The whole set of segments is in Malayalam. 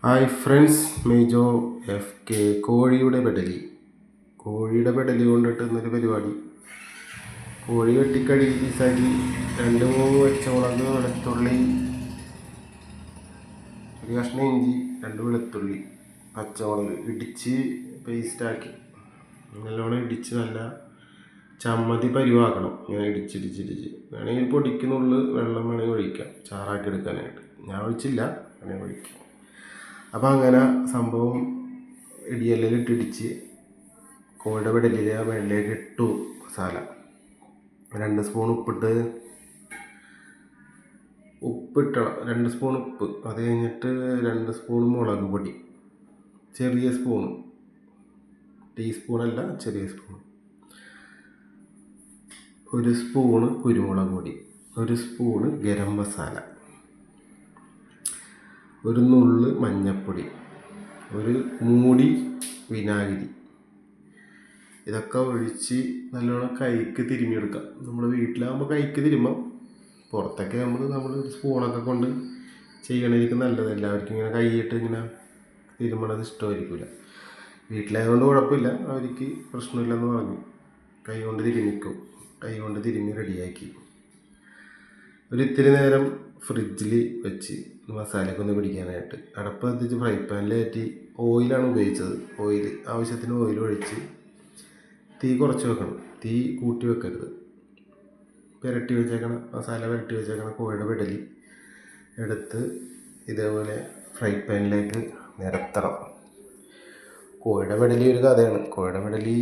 Hi friends, Mejo F K. കോഴിയുടെ പെടലി കൊണ്ടിട്ട് ഇന്നൊരു പരിപാടി. കോഴി വെട്ടിക്കടി പീസാക്കി 2-3 പച്ചമുളക്, വെളുത്തുള്ളി, ഒരു കഷ്ണം ഇഞ്ചി, 2 വെളുത്തുള്ളി, പച്ചമുളക് ഇടിച്ച് പേസ്റ്റാക്കി നല്ലോണം ഇടിച്ച് നല്ല ചമ്മന്തി പരിവാക്കണം. ഇങ്ങനെ ഇടിച്ചിടിച്ച് വേണമെങ്കിൽ പൊടിക്കുന്നുള്ളിൽ വെള്ളം വേണമെങ്കിൽ ഒഴിക്കാം, ചാറാക്കി എടുക്കാനായിട്ട്. ഞാൻ ഒഴിച്ചില്ല, വേണമെങ്കിൽ ഒഴിക്കാം. അപ്പോൾ അങ്ങനെ സംഭവം ഇടിച്ച് കോഴിയുടെ പെടലിലെ വെള്ളയിലേക്ക് ഇട്ടു. മസാല 2 സ്പൂൺ ഉപ്പിട്ടണം. 2 സ്പൂൺ ഉപ്പ്. അത് കഴിഞ്ഞിട്ട് 2 സ്പൂൺ മുളക് പൊടി, ചെറിയ സ്പൂൺ, ടീസ്പൂണല്ല, ചെറിയ സ്പൂൺ. 1 സ്പൂണ് കുരുമുളക് പൊടി, 1 സ്പൂണ് ഗരം മസാല, 1 നുള്ള് മഞ്ഞൾപ്പൊടി, 1 മൂടി വിനാഗിരി. ഇതൊക്കെ ഒഴിച്ച് നല്ലോണം കൈക്ക് തിരുമ്മിയെടുക്കാം. നമ്മൾ വീട്ടിലാകുമ്പോൾ കൈക്ക് തിരുമ്പാം. പുറത്തൊക്കെ നമ്മൾ ഒരു സ്പൂണൊക്കെ കൊണ്ട് ചെയ്യണമായിരിക്കും നല്ലത്. എല്ലാവർക്കും ഇങ്ങനെ കൈയിട്ട് ഇങ്ങനെ തിരുമ്മണത് ഇഷ്ടമായിരിക്കില്ല. വീട്ടിലായതുകൊണ്ട് കുഴപ്പമില്ല, അവർക്ക് പ്രശ്നമില്ലെന്ന് പറഞ്ഞു. കൈ കൊണ്ട് തിരുമ്മി റെഡിയാക്കി ഇത്തിരി നേരം ഫ്രിഡ്ജിൽ വെച്ച് മസാലയൊക്കെ ഒന്ന് പിടിക്കാനായിട്ട്. അടപ്പ് കത്തിച്ച് ഫ്രൈ പാനിലേറ്റി ഓയിലാണ് ഉപയോഗിച്ചത്. ആവശ്യത്തിന് ഓയിൽ ഒഴിച്ച് തീ കുറച്ച് വെക്കണം, തീ കൂട്ടി വെക്കരുത്. മസാല പുരട്ടി വെച്ചേക്കണ കോഴിയുടെ പെടലി എടുത്ത് ഇതേപോലെ ഫ്രൈ പാനിലേക്ക് നിരത്തണം. കോഴിയുടെ പെടലി ഒരു കഥയാണ്. കോഴിയുടെ പെടലി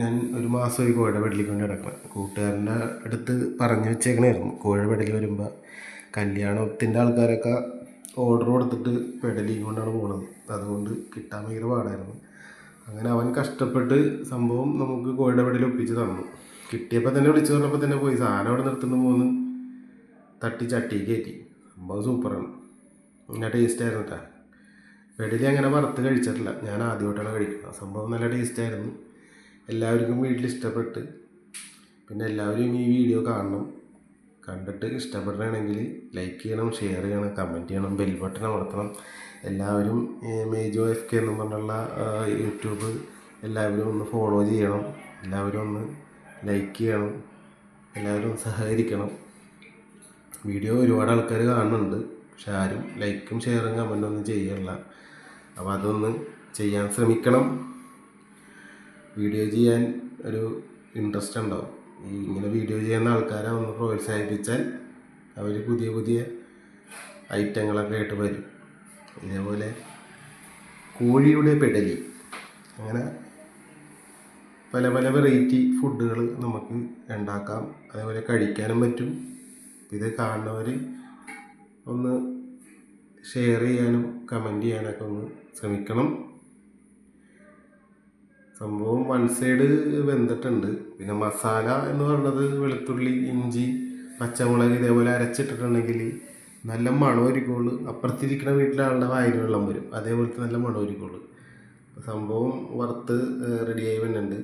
ഞാൻ ഒരു മാസമായി കോഴിയുടെ പെടലി കൊണ്ട് കിടക്കണം. കൂട്ടുകാരൻ്റെ അടുത്ത് പറഞ്ഞു വെച്ചേക്കണായിരുന്നു, കോഴിയുടെ പെടലി വരുമ്പോൾ കല്യാണത്തിൻ്റെ ആൾക്കാരൊക്കെ ഓർഡർ കൊടുത്തിട്ട് പെടലി കൊണ്ടാണ് പോണത്. അതുകൊണ്ട് കിട്ടാൻ ഭയങ്കര പാടായിരുന്നു. അങ്ങനെ അവൻ കഷ്ടപ്പെട്ട് സംഭവം നമുക്ക് കോഴിയുടെ പെടലി ഒപ്പിച്ച് തന്നു. കിട്ടിയപ്പോൾ തന്നെ വിളിച്ചു പറഞ്ഞപ്പോൾ തന്നെ പോയി. സാധനം അവിടെ നിർത്തുന്ന പോകുന്നു, തട്ടി ചട്ടി കയറ്റി. സംഭവം സൂപ്പറാണ്, നല്ല ടേസ്റ്റായിരുന്നു കേട്ടോ. പെടലി അങ്ങനെ വറുത്ത് കഴിച്ചിട്ടില്ല, ഞാൻ ആദ്യമായിട്ടാണ് കഴിക്കുന്നത്. സംഭവം നല്ല ടേസ്റ്റായിരുന്നു. എല്ലാവർക്കും വീട്ടിൽ ഇഷ്ടപ്പെട്ട്. പിന്നെ എല്ലാവരും ഈ വീഡിയോ കാണണം. കണ്ടിട്ട് ഇഷ്ടപ്പെടണമെങ്കിൽ ലൈക്ക് ചെയ്യണം, ഷെയർ ചെയ്യണം, കമൻറ്റ് ചെയ്യണം, ബെൽ ബട്ടൺ അമർത്തണം. എല്ലാവരും മേജോ എഫ് കെ എന്ന് പറഞ്ഞുള്ള യൂട്യൂബ് എല്ലാവരും ഒന്ന് ഫോളോ ചെയ്യണം. എല്ലാവരും ഒന്ന് ലൈക്ക് ചെയ്യണം, എല്ലാവരും സഹകരിക്കണം. വീഡിയോ ഒരുപാട് ആൾക്കാർ കാണുന്നുണ്ട്, പക്ഷെ ആരും ലൈക്കും ഷെയറും കമൻറ്റും ഒന്നും ചെയ്യണില്ല. അപ്പോൾ അതൊന്ന് ചെയ്യാൻ ശ്രമിക്കണം. വീഡിയോ ചെയ്യാൻ ഒരു ഇൻട്രസ്റ്റ് ഉണ്ടാവും. ഇങ്ങനെ വീഡിയോ ചെയ്യുന്ന ആൾക്കാരെ ഒന്ന് പ്രോത്സാഹിപ്പിച്ചാൽ അവർ പുതിയ ഐറ്റങ്ങളൊക്കെ ആയിട്ട് വരും. ഇതേപോലെ കോഴിയുടെ പെടലി, അങ്ങനെ പല വെറൈറ്റി ഫുഡുകൾ നമുക്ക് ഉണ്ടാക്കാം. അതേപോലെ കഴിക്കാനും പറ്റും. ഇത് കാണുന്നവർ ഒന്ന് ഷെയർ ചെയ്യാനും കമൻറ്റ് ചെയ്യാനൊക്കെ ഒന്ന് ശ്രമിക്കണം. സംഭവം 1 സൈഡ് വെന്തിട്ടുണ്ട്. പിന്നെ മസാല എന്ന് പറയുന്നത് വെളുത്തുള്ളി, ഇഞ്ചി, പച്ചമുളക് ഇതേപോലെ അരച്ചിട്ടിട്ടുണ്ടെങ്കിൽ നല്ല മണമൊരുക്കുള്ളൂ. അപ്പുറത്തിരിക്കുന്ന വീട്ടിലാളുടെ വായിൽ വെള്ളം വരും, അതേപോലത്തെ നല്ല മണമൊരുക്കുള്ളൂ. സംഭവം വറുത്ത് റെഡിയായി വരുന്നുണ്ട്.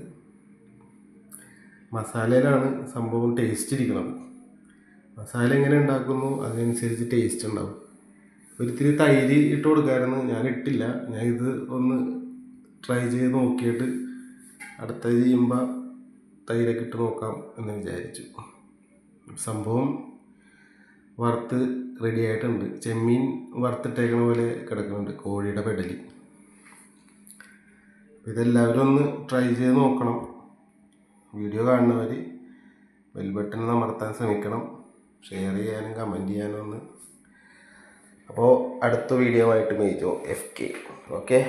മസാലയിലാണ് സംഭവം ടേസ്റ്റ് ഇരിക്കുന്നത്. മസാല എങ്ങനെ ഉണ്ടാക്കുന്നു അതിനനുസരിച്ച് ടേസ്റ്റ് ഉണ്ടാവും. ഒരിത്തിരി തൈര് ഇട്ട് കൊടുക്കാമായിരുന്നു, ഞാൻ ഇട്ടില്ല. ഞാൻ ഇത് ഒന്ന് ട്രൈ ചെയ്ത് നോക്കിയിട്ട് അടുത്തത് ചെയ്യുമ്പോൾ തൈരൊക്കെ ഇട്ട് നോക്കാം എന്ന് വിചാരിച്ചു. സംഭവം വറുത്ത് റെഡി ആയിട്ടുണ്ട്. ചെമ്മീൻ വറുത്തിട്ടേക്കണ പോലെ കിടക്കുന്നുണ്ട് കോഴിയുടെ പെടലി. ഇതെല്ലാവരും ഒന്ന് ട്രൈ ചെയ്ത് നോക്കണം. വീഡിയോ കാണുന്നവർ ബെൽ ബട്ടൺ അമർത്താൻ ശ്രമിക്കണം, ഷെയർ ചെയ്യാനും കമൻറ്റ് ചെയ്യാനും ഒന്ന്. അപ്പോൾ അടുത്ത വീഡിയോ ആയിട്ട് മേജോ എഫ് കെ. ഓക്കെ.